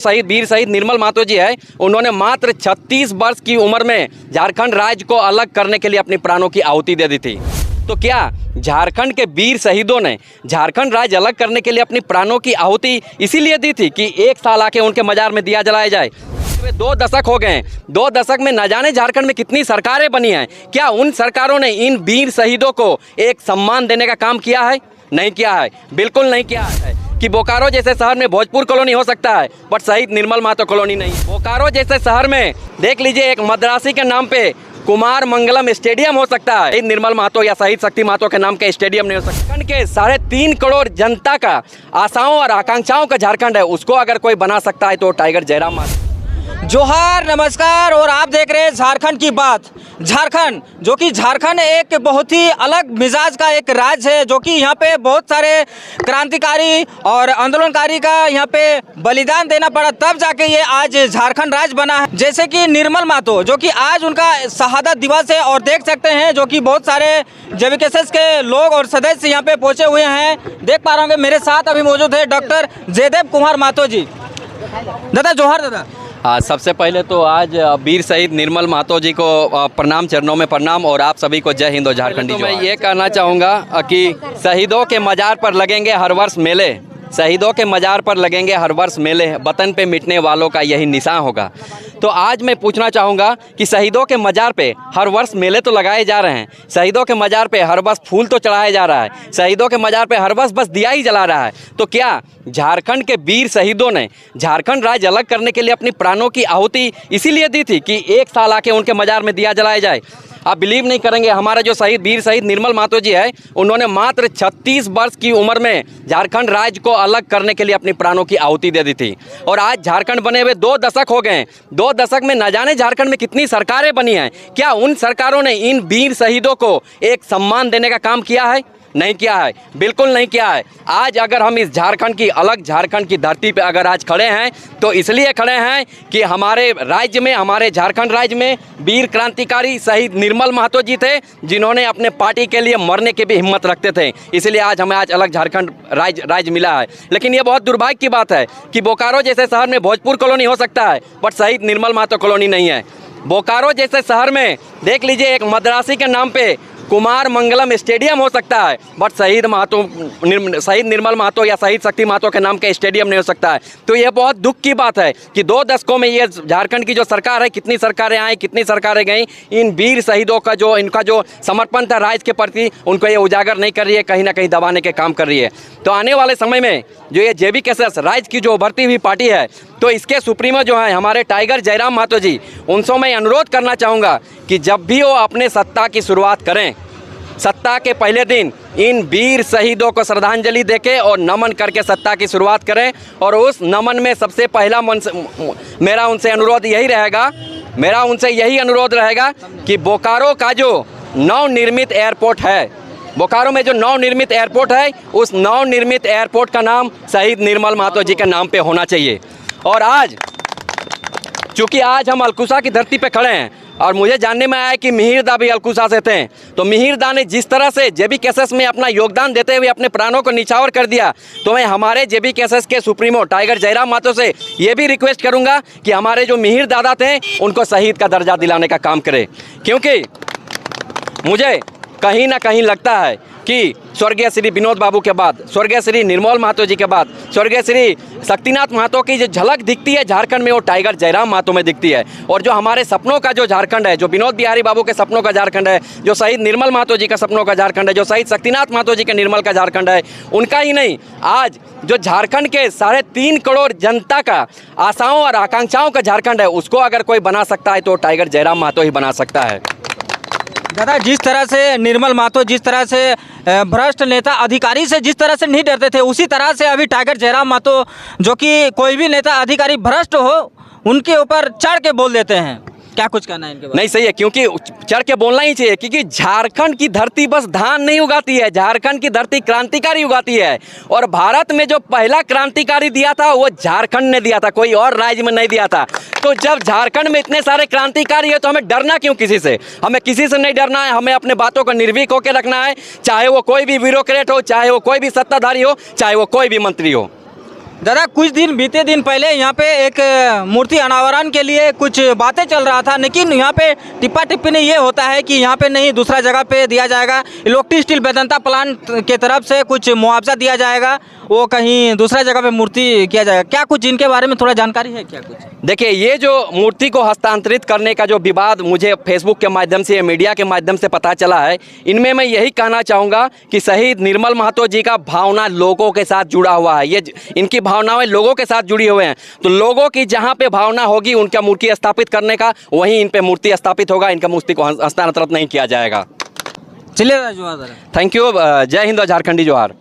शहीद वीर शहीद निर्मल महतो जी है, उन्होंने मात्र 36 वर्ष की उम्र में झारखंड राज्य को अलग करने के लिए अपनी प्राणों की आहुति दे दी थी। तो क्या झारखंड के वीर शहीदों ने झारखंड राज्य अलग करने के लिए अपनी प्राणों की आहुति इसीलिए दी थी कि एक साल आके उनके मजार में दिया जलाया जाए? 2 दशक हो गए, 2 दशक में न जाने झारखंड में कितनी सरकारें बनी हैं। क्या उन सरकारों ने इन वीर शहीदों को एक सम्मान देने का काम किया है? नहीं किया है, बिल्कुल नहीं किया है। कि बोकारो जैसे शहर में भोजपुर कॉलोनी हो सकता है, बट शहीद निर्मल महतो कॉलोनी नहीं। बोकारो जैसे शहर में देख लीजिए, एक मद्रासी के नाम पे कुमार मंगलम स्टेडियम हो सकता है, शहीद निर्मल महतो या शहीद शक्ति महतो के नाम का स्टेडियम नहीं हो सकता। झारखंड के 3.5 करोड़ जनता का आशाओं और आकांक्षाओं का झारखंड है, उसको अगर कोई बना सकता है तो टाइगर जयराम महतो। जोहार, नमस्कार, और आप देख रहे हैं झारखंड की बात। झारखंड जो कि झारखंड एक बहुत ही अलग मिजाज का एक राज्य है, जो कि यहाँ पे बहुत सारे क्रांतिकारी और आंदोलनकारी का यहाँ पे बलिदान देना पड़ा, तब जाके ये आज झारखंड राज्य बना है। जैसे कि निर्मल महतो, जो कि आज उनका शहादत दिवस है, और देख सकते हैं जो कि बहुत सारे जेवीकेएसएस के लोग और सदस्य यहाँ पे पहुँचे हुए हैं। देख पा रहे होंगे मेरे साथ अभी मौजूद है डॉक्टर जयदेव कुमार महतो जी। दादा जोहार। दादा सबसे पहले तो आज वीर शहीद निर्मल महतो जी को प्रणाम, चरणों में प्रणाम, और आप सभी को जय हिंद और झारखंडी। तो मैं ये कहना चाहूँगा कि शहीदों के मजार पर लगेंगे हर वर्ष मेले, शहीदों के मजार पर लगेंगे हर वर्ष मेले, वतन पे मिटने वालों का यही निशान होगा। तो आज मैं पूछना चाहूँगा कि शहीदों के मजार पे हर वर्ष मेले तो लगाए जा रहे हैं, शहीदों के मजार पे हर वर्ष फूल तो चढ़ाया जा रहा है, शहीदों के मजार पे हर वर्ष बस दिया ही जला रहा है। तो क्या झारखंड के वीर शहीदों ने झारखंड राज्य अलग करने के लिए अपनी प्राणों की आहुति इसीलिए दी थी कि एक साल आके उनके मजार में दिया जलाया जाए? आप बिलीव नहीं करेंगे, हमारा जो शहीद वीर शहीद निर्मल महतो जी है, उन्होंने मात्र 36 वर्ष की उम्र में झारखंड राज्य को अलग करने के लिए अपनी प्राणों की आहुति दे दी थी। और आज झारखंड बने हुए 2 दशक हो गए, 2 दशक में न जाने झारखंड में कितनी सरकारें बनी हैं। क्या उन सरकारों ने इन वीर शहीदों को एक सम्मान देने का काम किया है? नहीं किया है, बिल्कुल नहीं किया है। आज अगर हम इस झारखंड की अलग झारखंड की धरती पे अगर आज खड़े हैं, तो इसलिए खड़े हैं कि हमारे राज्य में, हमारे झारखंड राज्य में वीर क्रांतिकारी शहीद निर्मल महतो जी थे, जिन्होंने अपने पार्टी के लिए मरने की भी हिम्मत रखते थे। इसलिए आज हमें आज अलग झारखंड राज्य मिला है। लेकिन ये बहुत दुर्भाग्य की बात है कि बोकारो जैसे शहर में भोजपुर कॉलोनी हो सकता है, बट शहीद निर्मल महतो कॉलोनी नहीं है। बोकारो जैसे शहर में देख लीजिए, एक मद्रासी के नाम पे कुमार मंगलम स्टेडियम हो सकता है, बट शहीद निर्मल महतो या शहीद शक्ति महतो के नाम का स्टेडियम नहीं हो सकता है। तो यह बहुत दुख की बात है कि 2 दशकों में ये झारखंड की जो सरकार है, कितनी सरकारें आई, कितनी सरकारें गई, इन वीर शहीदों का जो इनका जो समर्पण था राज्य के प्रति, उनको ये उजागर नहीं कर रही है, कहीं ना कहीं दबाने के काम कर रही है। तो आने वाले समय में जो ये जेवीकेएसएस राज्य की जो उभरती हुई पार्टी है, तो इसके सुप्रीमो जो हैं हमारे टाइगर जयराम महतो जी, उनसे मैं अनुरोध करना चाहूँगा कि जब भी वो अपने सत्ता की शुरुआत करें, सत्ता के पहले दिन इन वीर शहीदों को श्रद्धांजलि देके और नमन करके सत्ता की शुरुआत करें। और उस नमन में सबसे पहला मेरा उनसे अनुरोध यही अनुरोध रहेगा कि बोकारो का जो नवनिर्मित एयरपोर्ट है, बोकारो में जो नवनिर्मित एयरपोर्ट है, उस नवनिर्मित एयरपोर्ट का नाम शहीद निर्मल महतो जी के नाम पे होना चाहिए। और आज चूँकि आज हम अलकुशा की धरती पे खड़े हैं, और मुझे जानने में आया कि मिहिर दा भी अलकुशा से थे, तो मिहिर दा ने जिस तरह से जेवीकेएसएस में अपना योगदान देते हुए अपने प्राणों को निछावर कर दिया, तो मैं हमारे जेवीकेएसएस के सुप्रीमो टाइगर जयराम महतो से ये भी रिक्वेस्ट करूंगा कि हमारे जो मिहिर दादा थे, उनको शहीद का दर्जा दिलाने का काम करें। क्योंकि मुझे कहीं ना कहीं लगता है कि स्वर्गीय श्री विनोद बाबू के बाद, स्वर्गीय श्री निर्मल महतो जी के बाद, स्वर्गीय श्री शक्तिनाथ महतो की जो झलक दिखती है झारखंड में, वो टाइगर जयराम महतो में दिखती है। और जो हमारे सपनों का जो झारखंड है, जो विनोद बिहारी बाबू के सपनों का झारखंड है, जो शहीद निर्मल महतो जी का सपनों का झारखंड है, जो शहीद शक्तिनाथ महतो जी के निर्मल का झारखंड है, उनका ही नहीं, आज जो झारखंड के 3.5 करोड़ जनता का आशाओं और आकांक्षाओं का झारखंड है, उसको अगर कोई बना सकता है तो टाइगर जयराम महतो ही बना सकता है। दादा, जिस तरह से निर्मल महतो जिस तरह से भ्रष्ट नेता अधिकारी से जिस तरह से नहीं डरते थे, उसी तरह से अभी टाइगर जयराम महतो, जो कि कोई भी नेता अधिकारी भ्रष्ट हो, उनके ऊपर चढ़ के बोल देते हैं। क्या कुछ कहना है इनके बारे में? नहीं, सही है, क्योंकि चढ़ के बोलना ही चाहिए, क्योंकि झारखंड की धरती बस धान नहीं उगाती है, झारखंड की धरती क्रांतिकारी उगाती है। और भारत में जो पहला क्रांतिकारी दिया था, वो झारखंड ने दिया था, कोई और राज्य में नहीं दिया था। तो जब झारखंड में इतने सारे क्रांतिकारी है, तो हमें डरना क्यों किसी से? हमें किसी से नहीं डरना है, हमें अपने बातों को निर्भीक होकर रखना है, चाहे वो कोई भी ब्यूरोक्रेट हो, चाहे वो कोई भी सत्ताधारी हो, चाहे वो कोई भी मंत्री हो। दादा कुछ दिन बीते दिन पहले यहाँ पे एक मूर्ति अनावरण के लिए कुछ बातें चल रहा था, लेकिन यहाँ पे टिप्पा टिप्पणी ये होता है कि यहाँ पे नहीं दूसरा जगह पे दिया जाएगा। इलोक्टी स्टील वेदांता प्लांट के तरफ से कुछ मुआवजा दिया जाएगा, वो कहीं दूसरा जगह पे मूर्ति किया जाएगा। क्या कुछ इनके बारे में थोड़ा जानकारी है क्या कुछ? देखिए, ये जो मूर्ति को हस्तांतरित करने का जो विवाद मुझे फेसबुक के माध्यम से, मीडिया के माध्यम से पता चला है, इनमें मैं यही कहना चाहूँगा कि शहीद निर्मल महतो जी का भावना लोगों के साथ जुड़ा हुआ है। ये इनकी भावनाएं लोगों के साथ जुड़ी हुए हैं, तो लोगों की जहाँ पे भावना होगी उनका मूर्ति स्थापित करने का, वहीं इन पे मूर्ति स्थापित होगा। इनका मूर्ति को हस्तांतरित नहीं किया जाएगा। चलिए जोहार। Thank you. जय हिंद और झारखंडी जोहार।